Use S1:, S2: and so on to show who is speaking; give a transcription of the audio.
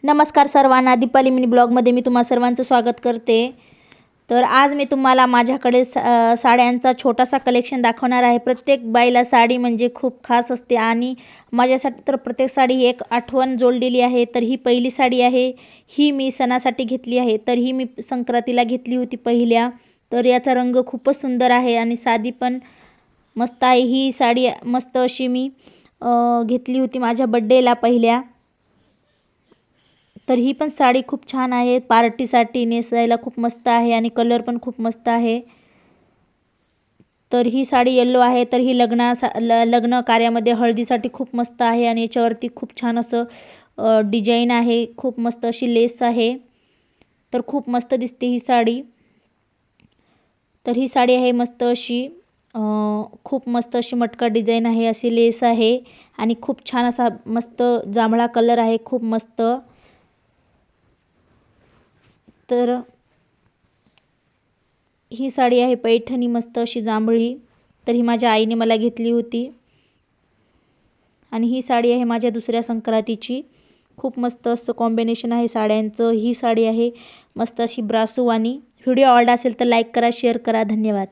S1: नमस्कार सर्वांना, दीपाली मिनी ब्लॉगमध्ये मी तुम्हा सर्वांचं स्वागत करते। तर आज मी तुम्हाला माझ्याकडे साड्यांचा छोटासा कलेक्शन दाखवणार आहे। प्रत्येक बाईला साडी म्हणजे खूप खास असते आणि माझ्यासाठी तर प्रत्येक साडी एक आठवण जोडलेली आहे। तर ही पहिली साडी आहे, ही मी सणासाठी घेतली आहे। तर ही मी संक्रांतीला घेतली होती पहिल्या। तर याचा रंग खूपच सुंदर आहे आणि साडी पण मस्त आहे। ही साडी मस्त अशी मी घेतली होती माझ्या बर्थडेला पहिल्या। तर ही पण साडी खूप छान आहे, पार्टीसाठी नेसायला खूप मस्त आहे आणि कलर पण खूप मस्त आहे। तर ही साडी येलो आहे। तर ही लग्न कार्यामध्ये हळदीसाठी खूप मस्त आहे आणि याच्यावरती खूप छान असं डिझाइन आहे, खूप मस्त अशी लेस आहे। तर खूप मस्त दिसते ही साडी। तर ही साडी आहे मस्त अशी खूप मस्त अशी मटका डिझाइन आहे, अशी लेस आहे आणि खूप छान असा मस्त जांभळा कलर आहे, खूप मस्त। तर ही साडी आहे पैठणी मस्त अशी जांभळी। तर ही माझ्या आईने मला घेतली होती आणि ही साडी आहे माझ्या दुसऱ्या संक्रांतीची। खूप मस्त असं कॉम्बिनेशन आहे साड्यांचं। ही साडी आहे मस्त अशी ब्रासो आणि व्हिडिओ आवडला असेल तर लाईक करा, शेअर करा। धन्यवाद।